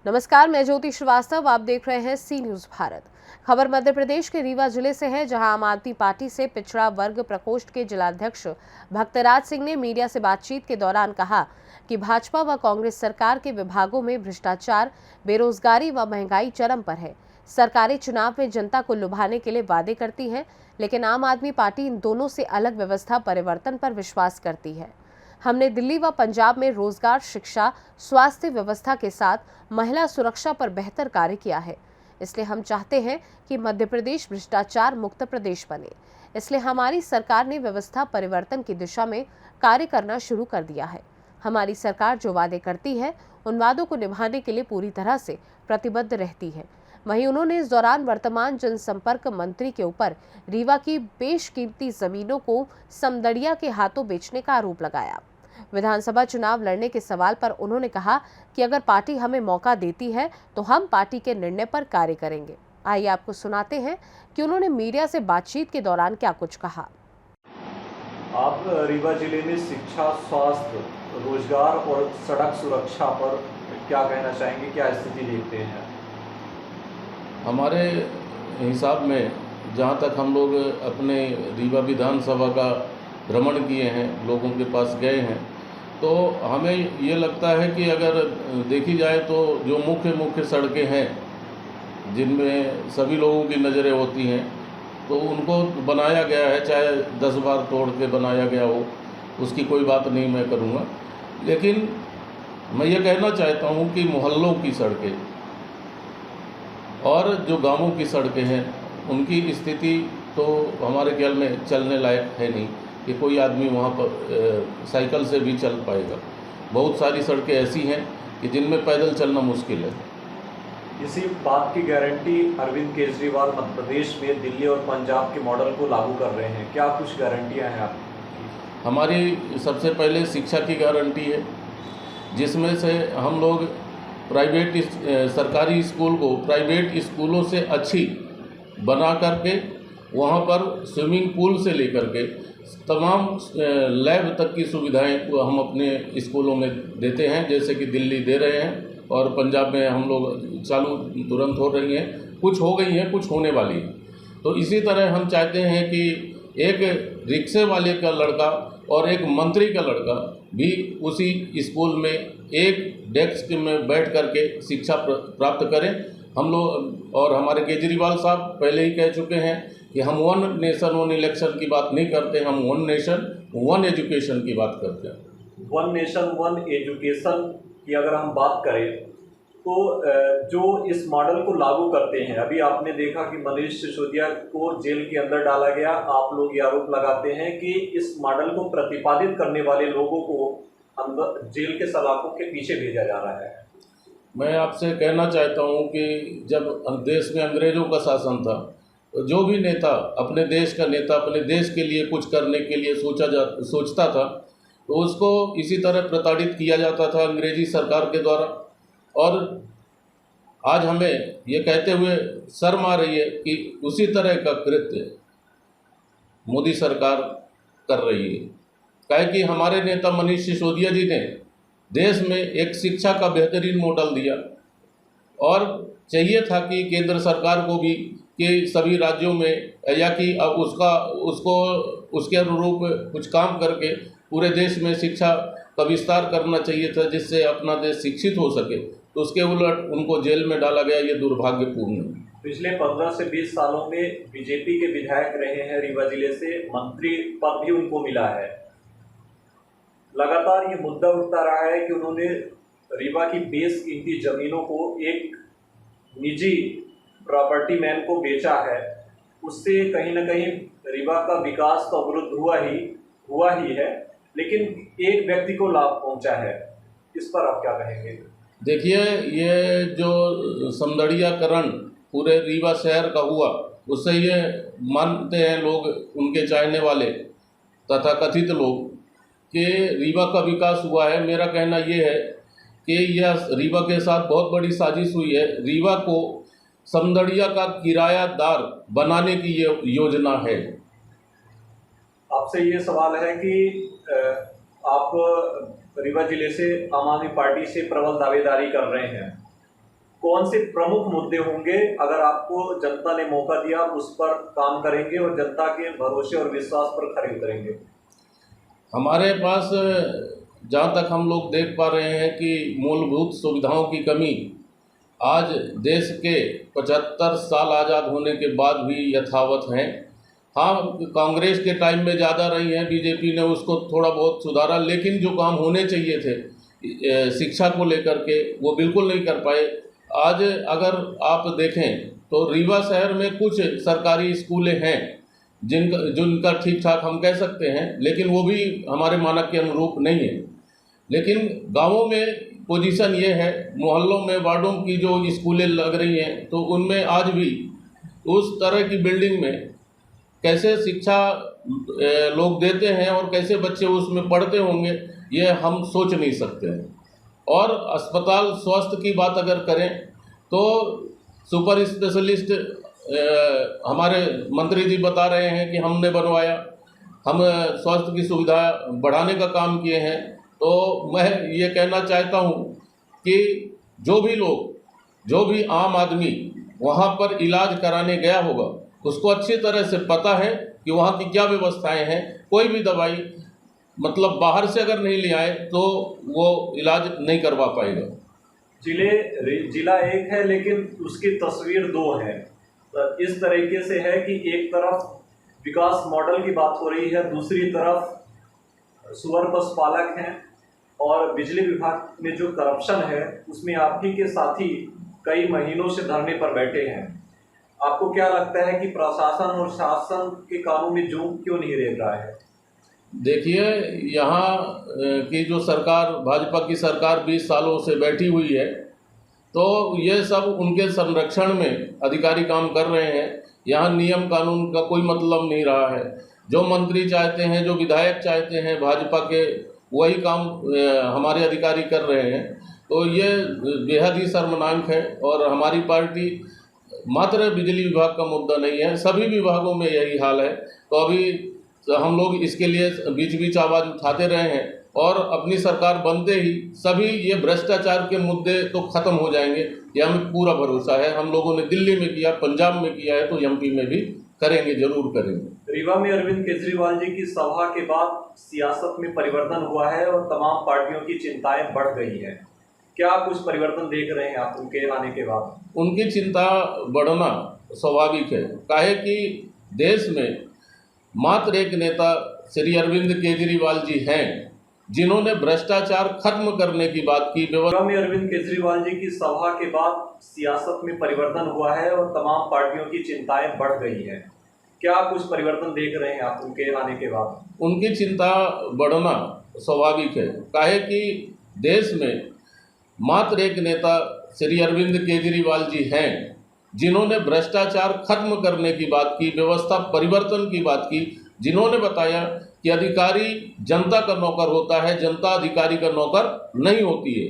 नमस्कार, मैं ज्योति श्रीवास्तव। आप देख रहे हैं सी न्यूज भारत। खबर मध्य प्रदेश के रीवा जिले से है, जहां आम आदमी पार्टी से पिछड़ा वर्ग प्रकोष्ठ के जिलाध्यक्ष भक्तराज सिंह ने मीडिया से बातचीत के दौरान कहा कि भाजपा व कांग्रेस सरकार के विभागों में भ्रष्टाचार, बेरोजगारी व महंगाई चरम पर है। सरकारें चुनाव में जनता को लुभाने के लिए वादे करती हैं, लेकिन आम आदमी पार्टी इन दोनों से अलग व्यवस्था परिवर्तन पर विश्वास करती है। हमने दिल्ली व पंजाब में रोजगार, शिक्षा, स्वास्थ्य व्यवस्था के साथ महिला सुरक्षा पर बेहतर कार्य किया है। इसलिए हम चाहते हैं कि मध्य प्रदेश भ्रष्टाचार मुक्त प्रदेश बने। इसलिए हमारी सरकार ने व्यवस्था परिवर्तन की दिशा में कार्य करना शुरू कर दिया है। हमारी सरकार जो वादे करती है, उन वादों को निभाने के लिए पूरी तरह से प्रतिबद्ध रहती है। वहीं उन्होंने इस दौरान वर्तमान जनसंपर्क मंत्री के ऊपर रीवा की बेशकीमती जमीनों को समदड़िया के हाथों बेचने का आरोप लगाया। विधानसभा चुनाव लड़ने के सवाल पर उन्होंने कहा कि अगर पार्टी हमें मौका देती है तो हम पार्टी के निर्णय पर कार्य करेंगे। आइए आपको सुनाते हैं कि उन्होंने मीडिया से बातचीत के दौरान क्या कुछ कहा। आप रीवा जिले में शिक्षा, स्वास्थ्य, रोजगार और सड़क सुरक्षा पर क्या कहना चाहेंगे, क्या स्थिति देखते हैं? हमारे हिसाब में जहाँ तक हम लोग अपने रीवा विधानसभा का भ्रमण किए हैं, लोगों के पास गए हैं, तो हमें ये लगता है कि अगर देखी जाए तो जो मुख्य सड़कें हैं जिनमें सभी लोगों की नज़रें होती हैं, तो उनको बनाया गया है, चाहे 10 बार तोड़ के बनाया गया हो, उसकी कोई बात नहीं मैं करूँगा। लेकिन मैं ये कहना चाहता हूँ कि मोहल्लों की सड़कें और जो गांवों की सड़कें हैं, उनकी स्थिति तो हमारे ख्याल में चलने लायक है नहीं कि कोई आदमी वहाँ पर साइकिल से भी चल पाएगा। बहुत सारी सड़कें ऐसी हैं कि जिनमें पैदल चलना मुश्किल है। इसी बात की गारंटी अरविंद केजरीवाल मध्य प्रदेश में दिल्ली और पंजाब के मॉडल को लागू कर रहे हैं। क्या कुछ गारंटियां हैं आपकी? हमारी सबसे पहले शिक्षा की गारंटी है, जिसमें से हम लोग सरकारी स्कूल को प्राइवेट स्कूलों से अच्छी बना करके वहाँ पर स्विमिंग पूल से लेकर के तमाम लैब तक की सुविधाएं हम अपने स्कूलों में देते हैं, जैसे कि दिल्ली दे रहे हैं और पंजाब में हम लोग चालू तुरंत हो रही हैं, कुछ हो गई हैं, कुछ होने वाली हैं। तो इसी तरह हम चाहते हैं कि एक रिक्शे वाले का लड़का और एक मंत्री का लड़का भी उसी स्कूल में एक डेस्क में बैठ करके शिक्षा प्राप्त करें। हम लोग और हमारे केजरीवाल साहब पहले ही कह चुके हैं कि हम 1 नेशन 1 इलेक्शन की बात नहीं करते, हम 1 नेशन 1 एजुकेशन की बात करते हैं। 1 नेशन 1 एजुकेशन की अगर हम बात करें तो जो इस मॉडल को लागू करते हैं, अभी आपने देखा कि मनीष सिसोदिया को जेल के अंदर डाला गया। आप लोग ये आरोप लगाते हैं कि इस मॉडल को प्रतिपादित करने वाले लोगों को अंदर जेल के सलाखों के पीछे भेजा जा रहा है। मैं आपसे कहना चाहता हूं कि जब देश में अंग्रेजों का शासन था, तो जो भी नेता अपने देश का नेता अपने देश के लिए कुछ करने के लिए सोचता था, तो उसको इसी तरह प्रताड़ित किया जाता था अंग्रेजी सरकार के द्वारा। और आज हमें ये कहते हुए शर्म आ रही है कि उसी तरह का कृत्य मोदी सरकार कर रही है। क्या कि हमारे नेता मनीष सिसोदिया जी ने देश में एक शिक्षा का बेहतरीन मॉडल दिया और चाहिए था कि केंद्र सरकार को भी कि सभी राज्यों में या कि उसके अनुरूप कुछ काम करके पूरे देश में शिक्षा का विस्तार करना चाहिए था, जिससे अपना देश शिक्षित हो सके। तो उसके उलट उनको जेल में डाला गया, ये दुर्भाग्यपूर्ण है। पिछले 15 से 20 सालों में बीजेपी के विधायक रहे हैं रीवा जिले से, मंत्री पद भी उनको मिला है। लगातार ये मुद्दा उठता रहा है कि उन्होंने रीवा की बेशकीमती जमीनों को एक निजी प्रॉपर्टी मैन को बेचा है। उससे कहीं ना कहीं रीवा का विकास तो अवरुद्ध हुआ ही है, लेकिन एक व्यक्ति को लाभ पहुंचा है। इस पर आप क्या कहेंगे? देखिए, ये जो समदड़ियाकरण पूरे रीवा शहर का हुआ, उससे ये मानते हैं लोग, उनके चाहने वाले तथा कथित लोग, कि रीवा का विकास हुआ है। मेरा कहना ये है कि यह रीवा के साथ बहुत बड़ी साजिश हुई है। रीवा को समदड़िया का किरायादार बनाने की ये योजना है। आपसे ये सवाल है कि आप रीवा जिले से आम आदमी पार्टी से प्रबल दावेदारी कर रहे हैं, कौन से प्रमुख मुद्दे होंगे अगर आपको जनता ने मौका दिया आप उस पर काम करेंगे और जनता के भरोसे और विश्वास पर खरे उतरेंगे? हमारे पास जहाँ तक हम लोग देख पा रहे हैं कि मूलभूत सुविधाओं की कमी आज देश के 75 साल आज़ाद होने के बाद भी यथावत हैं। हाँ, कांग्रेस के टाइम में ज़्यादा रही है, बीजेपी ने उसको थोड़ा बहुत सुधारा, लेकिन जो काम होने चाहिए थे शिक्षा को लेकर के वो बिल्कुल नहीं कर पाए। आज अगर आप देखें तो रीवा शहर में कुछ सरकारी स्कूलें हैं जिनका ठीक ठाक हम कह सकते हैं, लेकिन वो भी हमारे मानक के अनुरूप नहीं है। लेकिन गांवों में पोजीशन ये है, मोहल्लों में वार्डों की जो स्कूलें लग रही हैं तो उनमें आज भी उस तरह की बिल्डिंग में कैसे शिक्षा लोग देते हैं और कैसे बच्चे उसमें पढ़ते होंगे ये हम सोच नहीं सकते हैं। और अस्पताल स्वास्थ्य की बात अगर करें तो सुपर स्पेशलिस्ट हमारे मंत्री जी बता रहे हैं कि हमने बनवाया, हम स्वास्थ्य की सुविधा बढ़ाने का काम किए हैं। तो मैं ये कहना चाहता हूँ कि जो भी आम आदमी वहाँ पर इलाज कराने गया होगा उसको अच्छी तरह से पता है कि वहाँ की क्या व्यवस्थाएं हैं। कोई भी दवाई मतलब बाहर से अगर नहीं ले आए तो वो इलाज नहीं करवा पाएगा। जिला एक है लेकिन उसकी तस्वीर दो है। तो इस तरीके से है कि एक तरफ विकास मॉडल की बात हो रही है, दूसरी तरफ सुअर पशुपालक हैं और बिजली विभाग में जो करप्शन है उसमें आप ही के साथी कई महीनों से धरने पर बैठे हैं। आपको क्या लगता है कि प्रशासन और शासन के कामों में जों क्यों नहीं रेंग रहा है? देखिए, यहाँ की जो सरकार, भाजपा की सरकार 20 सालों से बैठी हुई है, तो ये सब उनके संरक्षण में अधिकारी काम कर रहे हैं। यहाँ नियम कानून का कोई मतलब नहीं रहा है। जो मंत्री चाहते हैं, जो विधायक चाहते हैं भाजपा के, वही काम हमारे अधिकारी कर रहे हैं। तो ये बेहद ही शर्मनाक है। और हमारी पार्टी मात्र बिजली विभाग का मुद्दा नहीं है, सभी विभागों में यही हाल है। तो अभी हम लोग इसके लिए बीच बीच आवाज़ उठाते रहे हैं और अपनी सरकार बनते ही सभी ये भ्रष्टाचार के मुद्दे तो ख़त्म हो जाएंगे, ये हमें पूरा भरोसा है। हम लोगों ने दिल्ली में किया, पंजाब में किया है, तो एमपी में भी करेंगे, जरूर करेंगे। रीवा में अरविंद केजरीवाल जी की सभा के बाद सियासत में परिवर्तन हुआ है और तमाम पार्टियों की चिंताएं बढ़ गई हैं। क्या कुछ परिवर्तन देख रहे हैं आप उनके आने के बाद? उनकी चिंता बढ़ना स्वाभाविक है। काहे कि देश में मात्र एक नेता श्री अरविंद केजरीवाल जी हैं जिन्होंने भ्रष्टाचार खत्म करने की बात की। रीवा में अरविंद केजरीवाल जी की सभा के बाद सियासत में परिवर्तन हुआ है और तमाम पार्टियों की चिंताएं बढ़ गई हैं। क्या कुछ परिवर्तन देख रहे हैं आप उनके आने के बाद? उनकी चिंता बढ़ना स्वाभाविक है। काहे कि देश में मात्र एक नेता श्री अरविंद केजरीवाल जी हैं जिन्होंने भ्रष्टाचार खत्म करने की बात की, व्यवस्था परिवर्तन की बात की, जिन्होंने बताया कि अधिकारी जनता का नौकर होता है, जनता अधिकारी का नौकर नहीं होती है।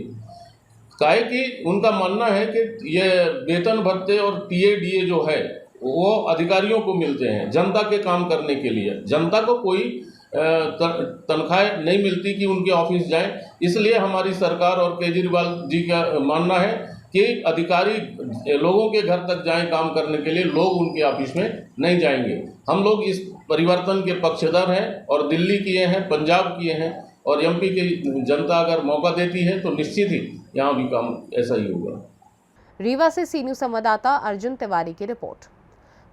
काहे कि उनका मानना है कि ये वेतन भत्ते और टीए जो है वो अधिकारियों को मिलते हैं जनता के काम करने के लिए। जनता को कोई तनख्वाह नहीं मिलती कि उनके ऑफिस जाएं। इसलिए हमारी सरकार और केजरीवाल जी का मानना है कि अधिकारी लोगों के घर तक जाएं काम करने के लिए, लोग उनके ऑफिस में नहीं जाएंगे। हम लोग इस परिवर्तन के पक्षधर हैं और दिल्ली किए हैं, पंजाब किए हैं, और एमपी की जनता अगर मौका देती है तो निश्चित ही यहाँ भी काम ऐसा ही होगा। रीवा से सी न्यूज़ संवाददाता अर्जुन तिवारी की रिपोर्ट।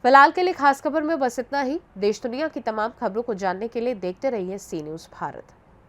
फिलहाल के लिए खास खबर में बस इतना ही। देश दुनिया की तमाम खबरों को जानने के लिए देखते रहिए सी न्यूज़ भारत।